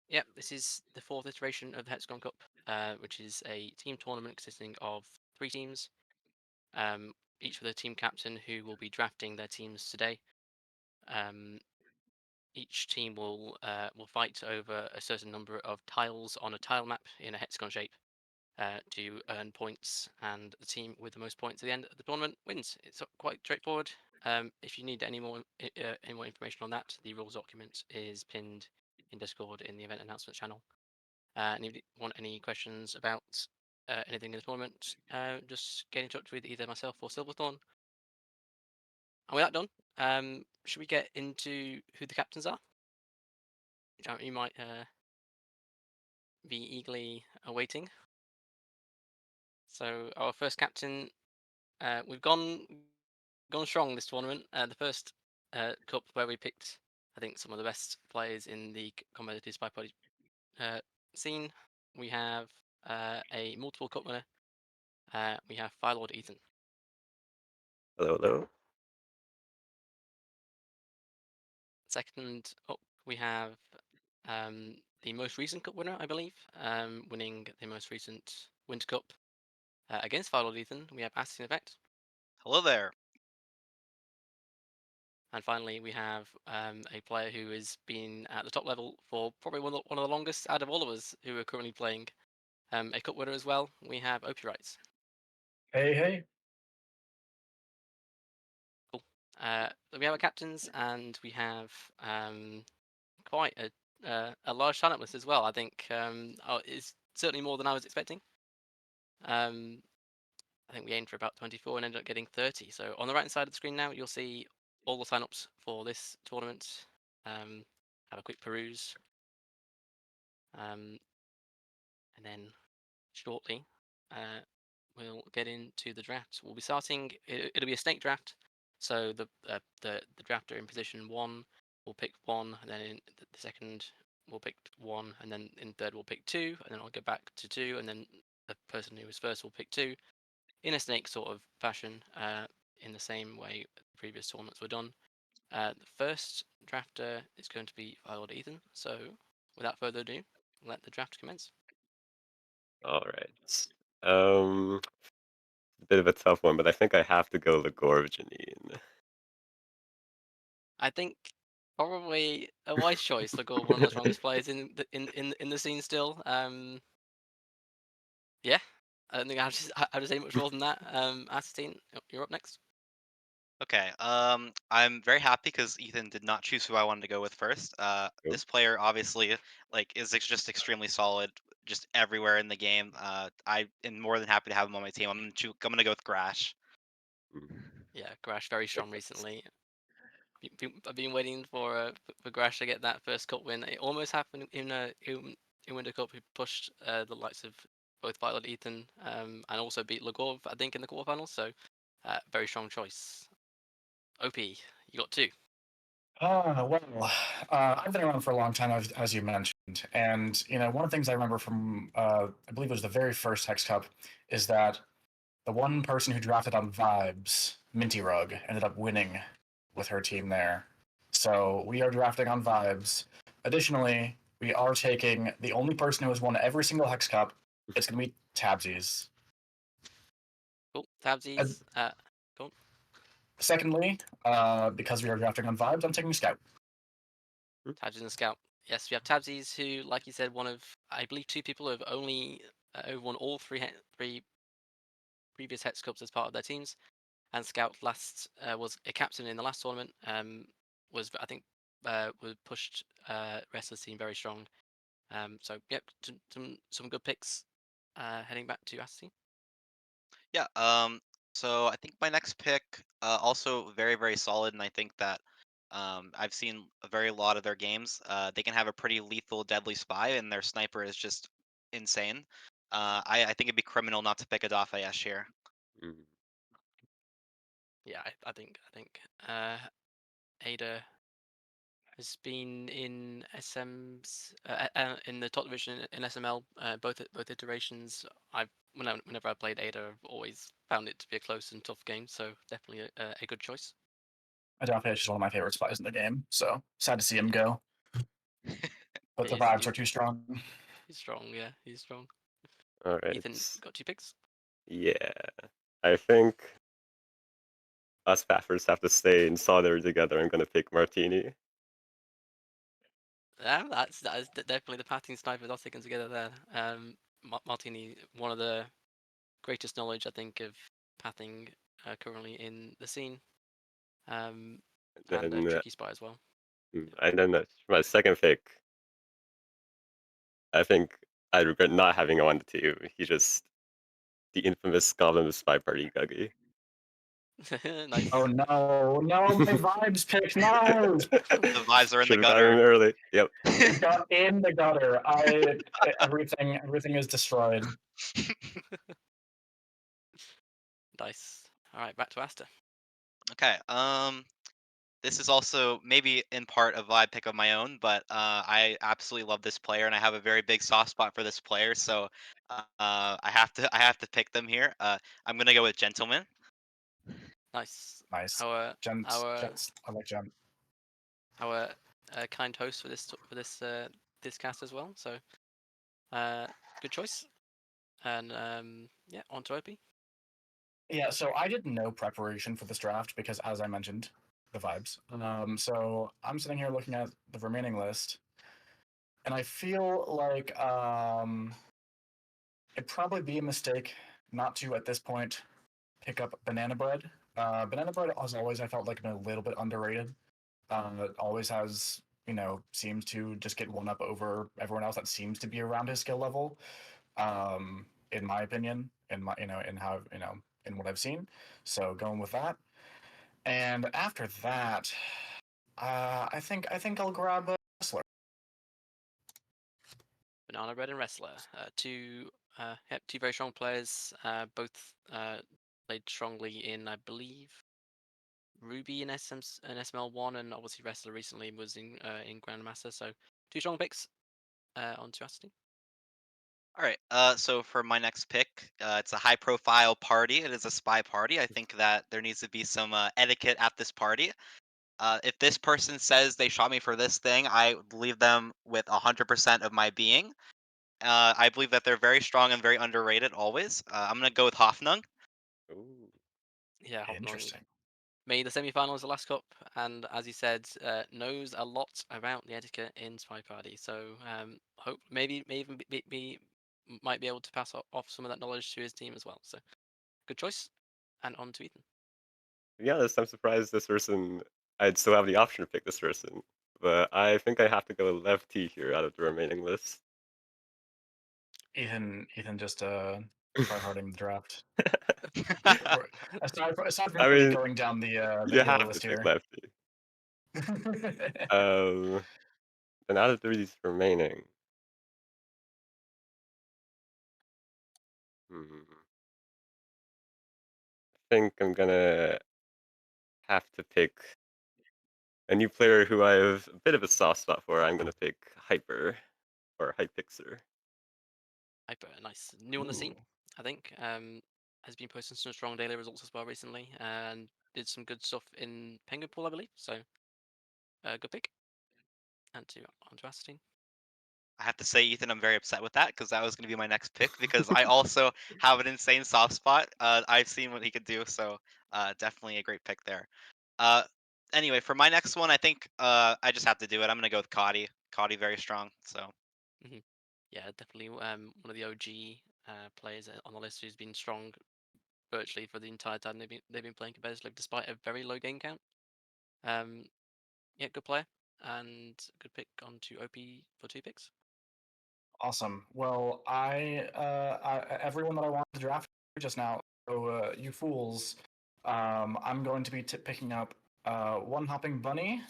Yep, this is the fourth iteration of the Hex Cup, which is a team tournament consisting of three teams, um, each with a team captain who will be drafting their teams today. Um, each team will fight over a certain number of tiles on a tile map in a hexagon shape to earn points, and the team with the most points at the end of the tournament wins. It's quite straightforward. If you need any more information on that, the rules document is pinned in Discord in the event announcement channel. And if you want any questions about anything in the tournament, just get in touch with either myself or Silverthorn. And with that done, should we get into who the captains are? Which you might be eagerly awaiting. So our first captain, we've gone strong this tournament. The first cup where we picked, I think, some of the best players in the competitive SpyParty uh, scene. We have a multiple cup winner. We have Fire Lord Ethan. Hello, hello. Second up, we have the most recent cup winner, I believe, winning the most recent Winter Cup against Fire Lord Ethan. We have Aston Effect. Hello there. And finally, we have a player who has been at the top level for probably one of the longest out of all of us who are currently playing. A cup winner as well. We have OP Rights. Hey, hey. Cool. So we have our captains, and we have quite a large sign-up list as well. I think it's certainly more than I was expecting. Um, I think we aimed for about 24 and ended up getting 30. So on the right hand side of the screen now, you'll see all the sign-ups for this tournament. Have a quick peruse. Um, and then shortly, uh, we'll get into the draft. We'll be starting. It'll be a snake draft. So the drafter in position one will pick one, and then in the second we'll pick one, and then in third we'll pick two, and then I'll go back to two, and then the person who was first will pick two in a snake sort of fashion, in the same way the previous tournaments were done. The first drafter is going to be Lord Ethan. So without further ado, let the draft commence. All right. Um, a bit of a tough one, but I think I have to go Legorv Janine. I think probably a wise choice to go one of the strongest players in the scene still. Yeah, I don't think I have to say much more than that. Assassine, you're up next. Okay. I'm very happy because Ethan did not choose who I wanted to go with first. Nope. This player obviously just extremely solid, just everywhere in the game. I am more than happy to have him on my team. I'm gonna go with Grash. Mm, Yeah, Grash very strong makes sense. recently. I've been waiting for Grash to get that first cup win. It almost happened in Winter Cup. He pushed the likes of both Violet Ethan and also beat Lagov, I think, in the quarterfinals. So very strong choice. OP, you got two. Well, I've been around for a long time, as you mentioned, and one of the things I remember from, I believe it was the very first Hex Cup, is that the one person who drafted on vibes, Minty Rug, ended up winning with her team there. So we are drafting on vibes. Additionally, we are taking the only person who has won every single Hex Cup. It's going to be Tabsies. Cool. Uh, Tabsies. Cool. Secondly, because we are drafting on vibes, I'm taking Scout. Mm, Tabsies and Scout. Yes, we have Tabsies, who, like you said, one of I believe two people who have only won all three previous Hex Cups as part of their teams. And Scout last was a captain in the last tournament. Was I think was pushed rest of the team very strong. So yep, some good picks. Heading back to Asty. Yeah. So I think my next pick, also very very solid, and I think that I've seen a very lot of their games. They can have a pretty lethal, deadly spy, and their sniper is just insane. I think it'd be criminal not to pick a Dafayas here. mm. Yeah, I think Ada has been in SM's in the top division in SML both iterations. Whenever I played Ada, I've always found it to be a close and tough game. So definitely a good choice. Adelphi is one of my favorite spies in the game, so sad to see him go. but the He's, vibes he's are too strong. he's strong. Yeah, he's strong. All right. Ethan, got 2 picks? Yeah. I think us Paffers have to stay in solidarity together. I'm gonna pick Martini. Yeah, that is definitely the patting snipers are sticking together there. Martini, one of the greatest knowledge I think of pathing currently in the scene, um, and a Then tricky spot as well. and then my second pick. I think I regret not having on the team. He's just the infamous Goblin of SpyParty Guggy. Nice. Oh no, no, my vibes pick, no! The vibes are in the Should have gotten him gutter. early. Yep. It got in the gutter. Everything is destroyed. Nice. All right, back to Asta. Okay. This is also maybe in part a vibe pick of my own, but I absolutely love this player, and I have a very big soft spot for this player. So I have to pick them here. I'm gonna go with Gentleman. Nice. Nice. Our our Gents, I like gent. our kind host for this cast as well. So good choice. And yeah, on to OP. Yeah, so I did no preparation for this draft because, as I mentioned, the vibes. So I'm sitting here looking at the remaining list, and I feel like it'd probably be a mistake not to, at this point, pick up Banana Bread. Banana Bread, as always, I felt like been a little bit underrated. It always has, seems to just get one up over everyone else that seems to be around his skill level. In my opinion, in what I've seen. So going with that. And after that, I think I'll grab a wrestler. Banana Bread and Wrestler. Two very strong players. Both played strongly in, I believe, Ruby in SML1, and obviously Wrestler recently was in Grandmaster. So two strong picks. On to Asti. All right. So for my next pick, it's a high-profile party. It is a spy party. I think that there needs to be some etiquette at this party. If this person says they shot me for this thing, I believe them with 100% of my being. I believe that they're very strong and very underrated always. I'm gonna go with Hoffnung. Ooh. Yeah, Hopnong Interesting. made the semi-finals the last cup, and as you said, knows a lot about the etiquette in Spy Party. So hope maybe may even might be able to pass off some of that knowledge to his team as well. So good choice, and on to Ethan. Yeah, I'm surprised this person. I'd still have the option to pick this person, but I think I have to go lefty here out of the remaining list. Ethan just try harding the draft. Aside from I quickly mean, going down the you healer have to list pick here. lefty. Um, and out of these remaining, I think I'm gonna have to pick a new player who I have a bit of a soft spot for. I'm gonna pick Hyper or Hypixer. Hyper, nice, new on the Ooh, scene. I think has been posting some strong daily results as well recently, and did some good stuff in Penguin Pool, I believe. So good pick. And to on to Asti. I have to say, Ethan, I'm very upset with that because that was going to be my next pick because I also have an insane soft spot. I've seen what he could do, so definitely a great pick there. Uh, anyway, for my next one, I think I just have to do it. I'm going to go with Cody. Cody, very strong. So Hmm. Yeah, definitely one of the OG players on the list who's been strong virtually for the entire time they've been playing competitively despite a very low game count. Um, yeah, good player and good pick on to OP for 2 picks. awesome. Well, everyone that I wanted to draft just now. So you fools, I'm going to be picking up one hopping bunny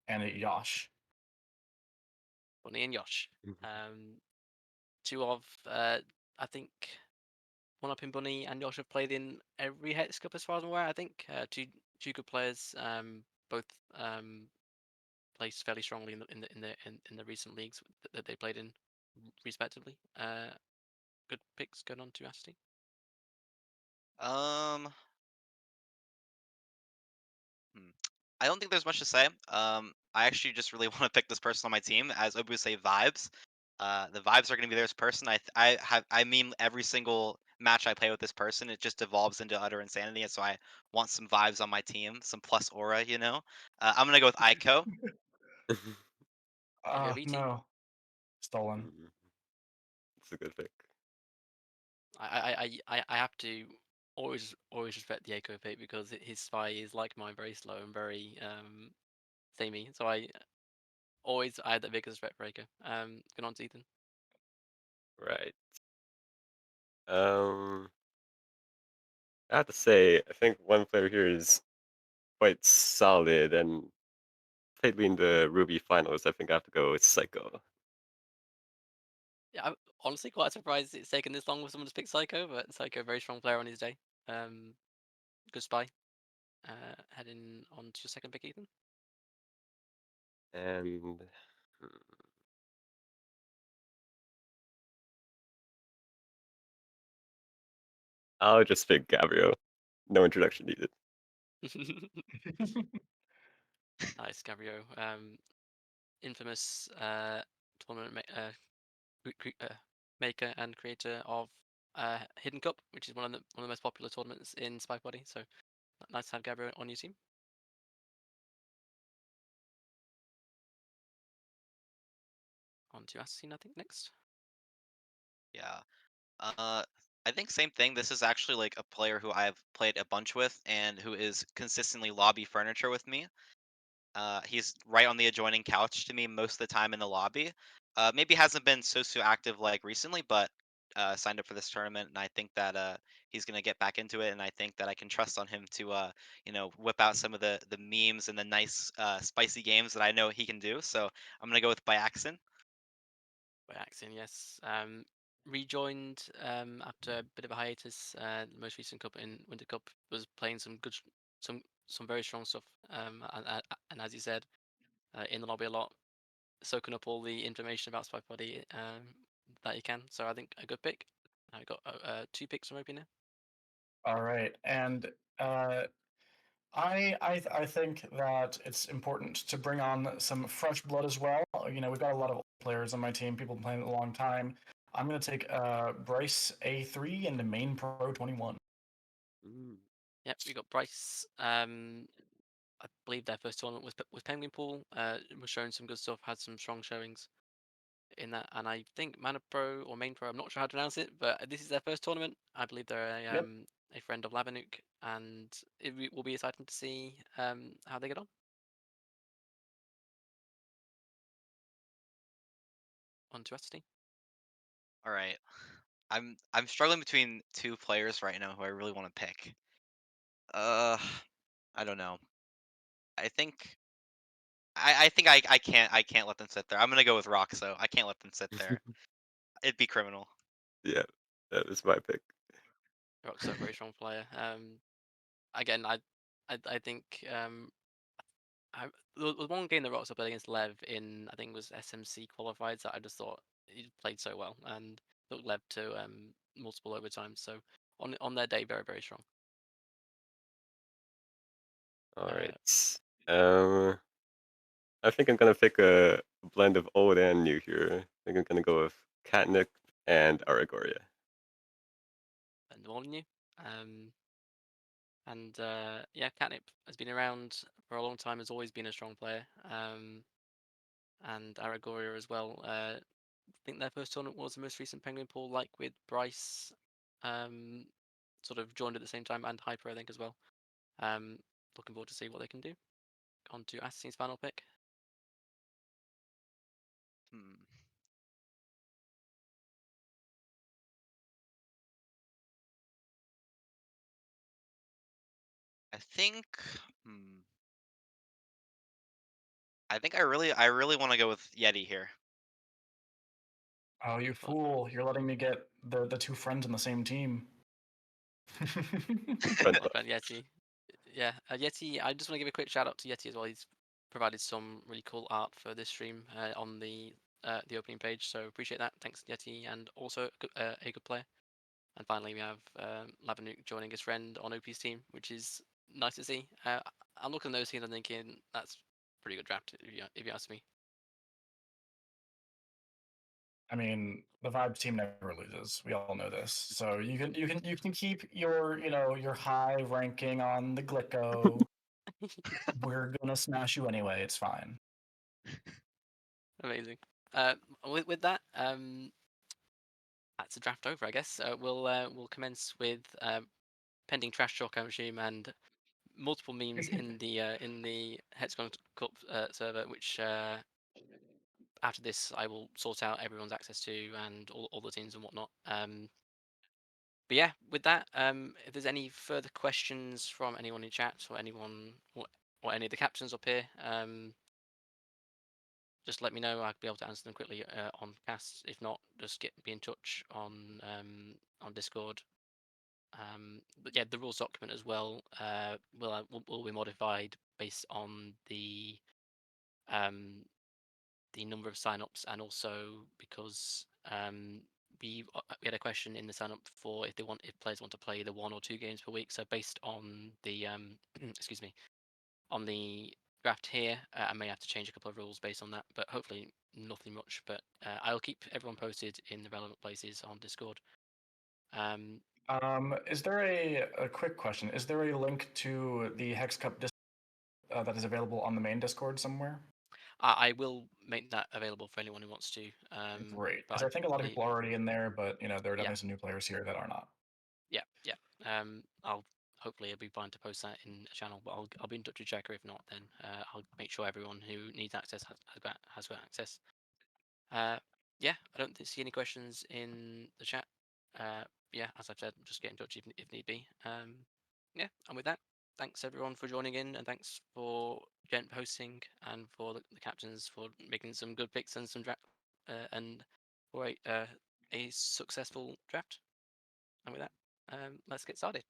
and a Yosh. Bunny and Yosh. Mhm. Two of I think one up in Bunny and Yosh have played in every Hex Cup as far as I'm aware. I think two good players. Both placed fairly strongly in the recent leagues that they played in, respectively. Good picks going on to Asti. um, hmm. I don't think there's much to say. I actually just really want to pick this person on my team, as Obu say, vibes. The vibes are going to be this person. I mean every single match I play with this person, it just devolves into utter insanity. And so I want some vibes on my team, some plus aura, you know. I'm gonna go with Aiko. There you go, VT. No, stolen. Mm, it's a good pick. I have to always respect the Echo pick because his spy is like mine, very slow and very samey. So I have the biggest respect for Echo. Going on to Ethan. Right. Um, I have to say, I think one player here is quite solid and played me in the Ruby finals. I think I have to go with Psycho. Yeah, I'm honestly quite surprised it's taken this long for someone to pick Psycho, but Psycho, very strong player on his day. Um, Good spy. Heading on to your second pick, Ethan. And hmm, I'll just pick Gabriel. No introduction needed. Nice, Gabriel. Infamous tournament maker and creator of Hidden Cup, which is one of the most popular tournaments in SpyParty. So nice to have Gabriel on your team. On to Assassin, I think next. Yeah. I think same thing. This is actually like a player who I've played a bunch with and who is consistently lobby furniture with me. He's right on the adjoining couch to me most of the time in the lobby. Maybe hasn't been so active like recently, but signed up for this tournament, and I think that he's gonna get back into it, and I think that I can trust on him to whip out some of the memes and the nice spicy games that I know he can do. So I'm gonna go with Byaxin. By Axin, yes. Rejoined after a bit of a hiatus. The most recent cup in Winter Cup was playing some very strong stuff. And as you said, in the lobby a lot, soaking up all the information about Spy Body that you can. So I think a good pick. I got two picks from Opie now. All right, and uh, I think that it's important to bring on some fresh blood as well. We've got a lot of old players on my team, people playing it a long time. I'm going to take Bryce A3 into Main Pro 21. Mm. Yep, we got Bryce. I believe their first tournament was Penguin Pool. Was showing some good stuff. Had some strong showings in that, and I think Mana Pro or Main Pro. I'm not sure how to pronounce it, but this is their first tournament. I believe they're Yep. a friend of Lavanuk, and will be exciting to see how they get on. On to ST. All right. I'm struggling between two players right now who I really want to pick. Uh, I don't know. I think I can't let them sit there. I'm gonna go with Roxo. I can't let them sit there. It'd be criminal. Yeah, that was my pick. Rock's a very strong player. Again, I think I, there was one game that Rocks played against Lev in I think it was SMC qualified that I just thought he played so well and took Lev to multiple overtimes. So on their day, very very strong. All Uh, right. Um, I think I'm gonna pick a blend of old and new here. I think I'm gonna go with Catnip and Aragoria. and Molyneux. Um, and yeah, Catnip has been around for a long time. Has always been a strong player. And Aragoria as well. I think their first tournament was the most recent Penguin Pool, like with Bryce, um, sort of joined at the same time, and Hyper, I think, as well. Um, Looking forward to see what they can do. On to Assassin's final pick. Hmm. I think. Hmm. I think I really want to go with Yeti here. Oh, you Well, fool. You're letting me get the two friends on the same team. Friend my left. friend Yeti. Yeah, Yeti. I just want to give a quick shout out to Yeti as well. He's provided some really cool art for this stream on the opening page, so appreciate that. Thanks, Yeti, and also a good player. And finally, we have Lavanuk joining his friend on OP's team, which is nice to see. I'm looking at those teams and thinking that's pretty good draft if you ask me. I mean, the Vibes team never loses. We all know this. So you can keep your your high ranking on the Glicko. We're gonna smash you anyway. It's fine. Amazing. With that, that's a draft over, I guess. We'll commence with pending trash talk, I assume, and multiple memes in the Hex Cup server, which after this I will sort out everyone's access to and all the teams and whatnot. But yeah, with that, if there's any further questions from anyone in chat or anyone or any of the captains up here, just let me know. I'll be able to answer them quickly on cast. If not, just be in touch on Discord. But yeah, the rules document as well will be modified based on um, the number of signups, and also because we had a question in the sign up for if players want to play the 1 or 2 games per week. So based on the excuse me, on the draft here, I may have to change a couple of rules based on that, but hopefully nothing much. But I'll keep everyone posted in the relevant places on Discord. Is there a quick question? Is there a link to the Hex Cup that is available on the main Discord somewhere? I will make that available for anyone who wants to. Great, But because I think a lot of believe, people are already in there, but there are yeah, definitely some new players here that are not. yeah, yeah. I'll hopefully I'll be fine to post that in a channel, but I'll be in touch with Checker. If not, then I'll make sure everyone who needs access has got access. Uh, yeah, I don't see any questions in the chat. Uh, yeah, as I've said, just get in touch if need be. Yeah, and with that, thanks everyone for joining in, and thanks for Gent hosting, and for the captains for making some good picks and some draft, and for a successful draft. And with that, let's get started.